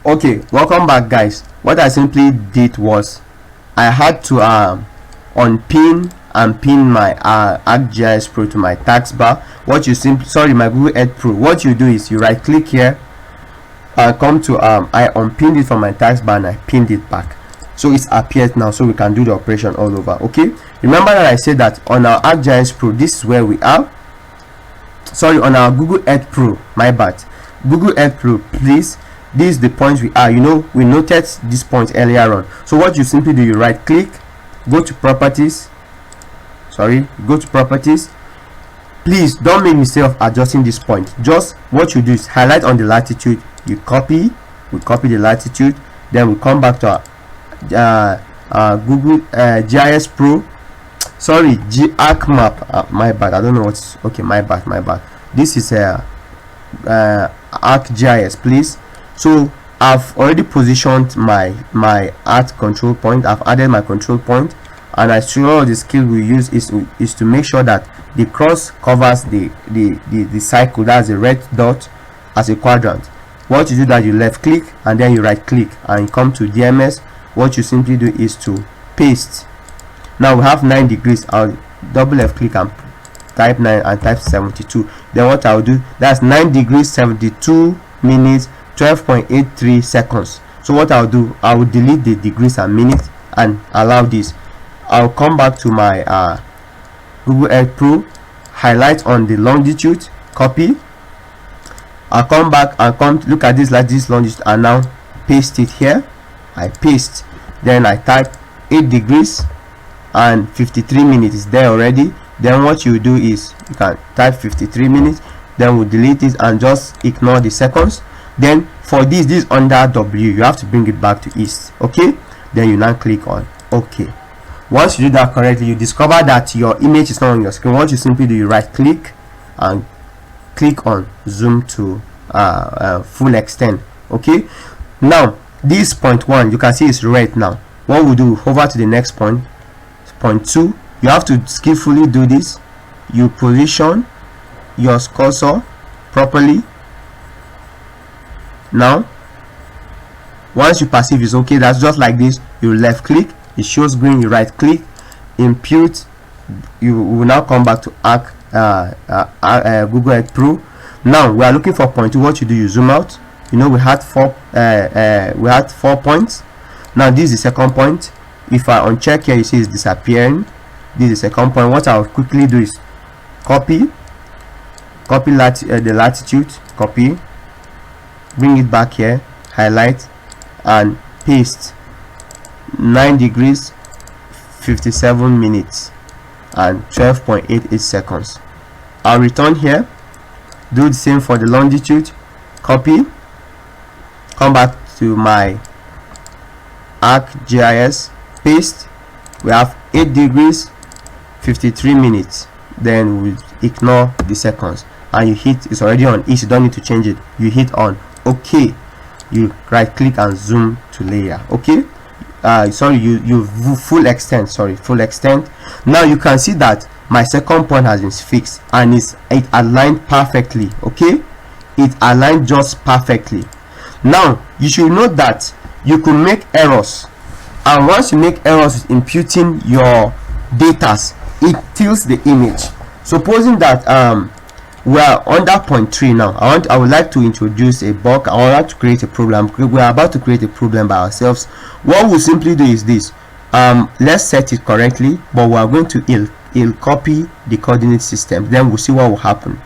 Okay, welcome back guys. What I simply did was I had to unpin and pin my ArcGIS Pro to my taskbar. My Google Earth Pro. What you do is you right click here and come to I unpinned it from my taskbar and I pinned it back, so it's appeared now, so we can do the operation all over. Okay, remember that I said that on our ArcGIS Pro, this is where we are. Sorry, on our Google Earth Pro, my bad. Google Earth Pro, please, this is the point we are. We noted this point earlier on. So what you simply do, you right click, go to properties. Go to properties. Please don't make mistake of adjusting this point. Just what you do is highlight on the latitude, we copy the latitude, then we come back to our Google GIS Pro. Sorry, Arc Map. My bad. I don't know what's okay. My bad. This is ArcGIS, please. So I've already positioned my art control point. I've added my control point, and I sure the skill we use is to make sure that the cross covers the cycle. That's a red dot as a quadrant. What you do, that you left click and then you right click and you come to DMS. What you simply do is to paste. Now we have 9 degrees. I'll double left click and type 9 and type 72. Then what I'll do, that's 9 degrees 72 minutes 12.83 seconds. So what I'll do, I will delete the degrees and minutes and allow this. I'll come back to my Google Earth Pro, highlight on the longitude, copy. I'll come back and look at this like this longitude and now paste it here. I paste, then I type 8 degrees and 53 minutes is there already. Then what you do is you can type 53 minutes, then we'll delete it and just ignore the seconds. Then for this under W, you have to bring it back to east. Okay, then you now click on OK. Once you do that correctly, you discover that your image is not on your screen. What you simply do, you right click and click on zoom to full extent. Okay, now this point 1, you can see it's red. Now what we'll do, hover to the next point, point 2. You have to skillfully do this. You position your cursor properly. Now once you perceive it's okay, that's just like this, you left click, it shows green, you right click, impute. You will now come back to Google Earth Pro. Now we are looking for point 2. What you do, you zoom out. We had 4 points. Now this is the second point. If I uncheck here, you see it's disappearing. This is the second point. What I'll quickly do is copy the latitude, copy, bring it back here, highlight and paste. 9 degrees 57 minutes and 12.88 seconds. I'll return here, do the same for the longitude, copy, come back to my ArcGIS, paste. We have 8 degrees 53 minutes. Then we'll ignore the seconds and you hit, it's already on east, you don't need to change it. You hit on OK. You right click and zoom to layer. Okay, you full extent. Now you can see that my second point has been fixed and it aligned perfectly. Okay, it aligned just perfectly. Now you should note that you could make errors, and once you make errors with imputing your data, it tilts the image. Supposing that we are under point 3 now, I would like to introduce a bug. I would like to create a problem. We are about to create a problem by ourselves. What we'll simply do is this. Let's set it correctly, but we are going to copy the coordinate system. Then we'll see what will happen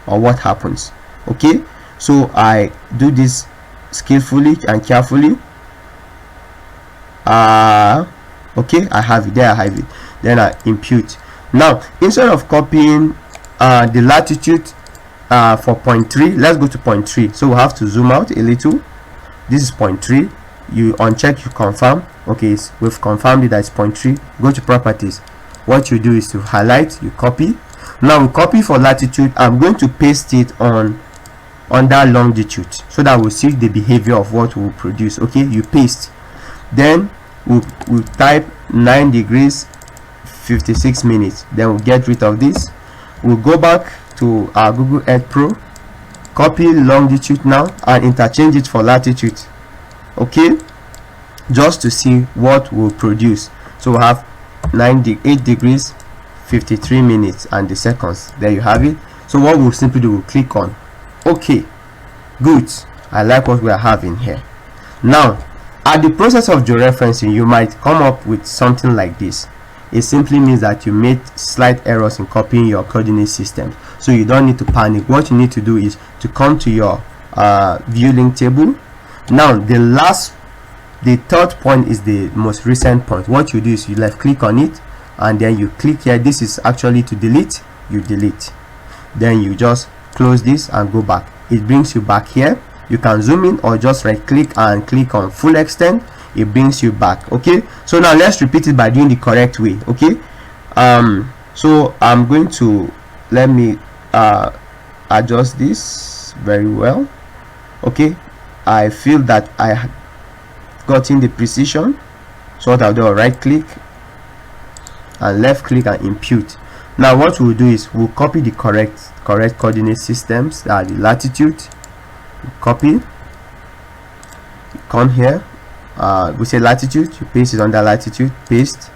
or what happens. Okay, so I do this skillfully and carefully. Okay, I have it there. I have it. Then I impute. Now instead of copying the latitude for point 3, let's go to point 3. So we have to zoom out a little. This is point 3. You uncheck, you confirm. Okay, we've confirmed it that it's point 3. Go to properties. What you do is to highlight, you copy. Now we copy for latitude. I'm going to paste it on under longitude so that we'll see the behavior of what we'll produce. Okay, you paste, then we'll type 9 degrees 56 minutes. Then we'll get rid of this. We'll go back to our Google Earth Pro, copy longitude now and interchange it for latitude. okay, just to see what will produce. So we have 8 degrees 53 minutes and the seconds. There you have it. So what we'll simply do, we'll click on okay. Good, I like what we are having here. Now at the process of georeferencing, you might come up with something like this. It simply means that you made slight errors in copying your coordinate system, so you don't need to panic. What you need to do is to come to your view link table. Now the third point is the most recent point. What you do is you left click on it and then you click here. This is actually to delete. You delete, then you just close this and go back. It brings you back here. You can zoom in or just right click and click on full extent. It brings you back. Okay, so now let's repeat it by doing the correct way. Okay, so I'm going to let me adjust this very well. Okay, I feel that I got in the precision, so what I'll do, I'll right click and left click and impute. Now what we'll do is we'll copy the correct coordinate systems, that the latitude. Copy, come here, we say latitude, you paste it under latitude, paste.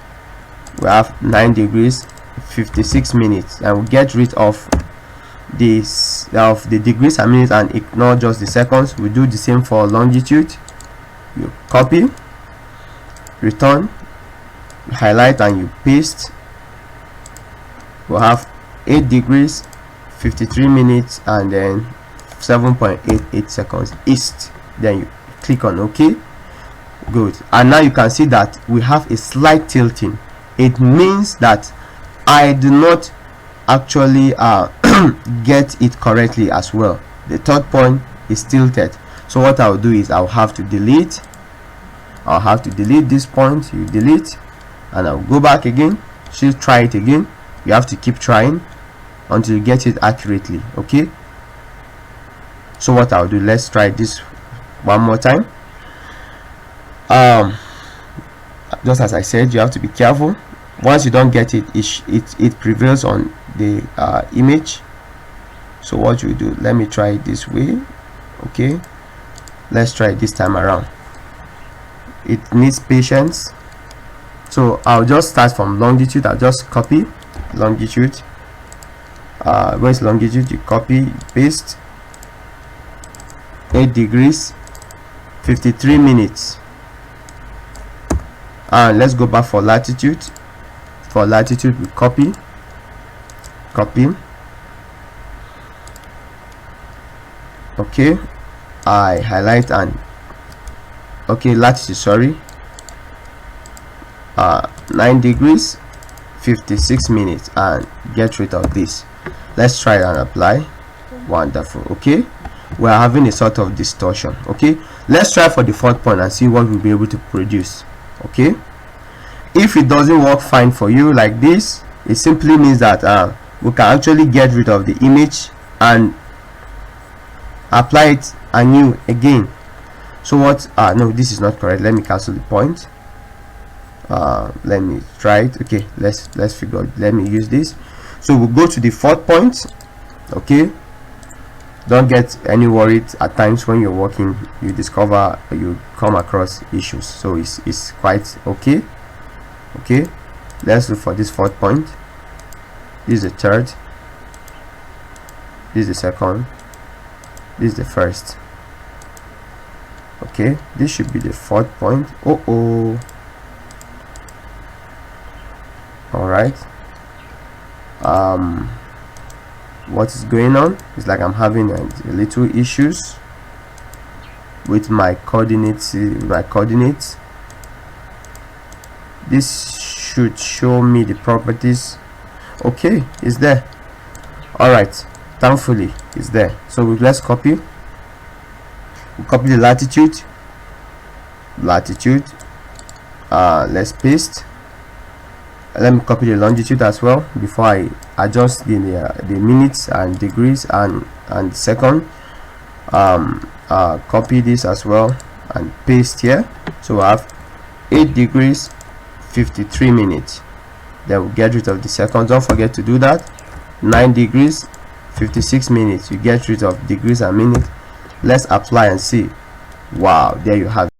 We have 9 degrees 56 minutes, and we get rid of this of the degrees and minutes and ignore just the seconds. We do the same for longitude. You copy, return, you highlight and you paste. We have 8 degrees 53 minutes and then 7.88 seconds east. Then you click on OK. Good, and now you can see that we have a slight tilting. It means that I do not actually get it correctly as well. The third point is tilted, so what I'll do is I'll have to delete this point. You delete and I'll go back again. Still try it again. You have to keep trying until you get it accurately. Okay, so what I'll do, let's try this one more time. Just as I said, you have to be careful. Once you don't get it, it prevails on the image. So what you do, let me try it this way. Okay, let's try it this time around. It needs patience, so I'll just start from longitude. I'll just copy longitude. Where's longitude? You copy, you paste. 8 degrees 53 minutes. And let's go back for latitude. For latitude, we copy, okay, I highlight and okay, latitude, sorry, 9 degrees 56 minutes, and get rid of this. Let's try and apply. Wonderful. Okay, we're having a sort of distortion. Okay, let's try for the fourth point and see what we'll be able to produce. Okay, if it doesn't work fine for you like this, it simply means that we can actually get rid of the image and apply it anew again. So what no, this is not correct. Let me cancel the point. Let me try it. Okay, let's figure out. Let me use this. So we'll go to the fourth point. Okay, don't get any worried. At times when you're working, you discover you come across issues, so it's quite okay. Okay, let's look for this fourth point. This is the third, this is the second, this is the first. Okay, this should be the fourth point. All right, what is going on? It's like I'm having a little issues with my coordinates. This should show me the properties. Okay, it's there. All right, thankfully it's there. So let's copy. We copy the latitude. Let's paste. Let me copy the longitude as well before I adjust the minutes and degrees and second. Copy this as well and paste here. So I have 8 degrees 53 minutes. Then we'll get rid of the seconds. Don't forget to do that. 9 degrees 56 minutes. You get rid of degrees and minutes. Let's apply and see. Wow, there you have it.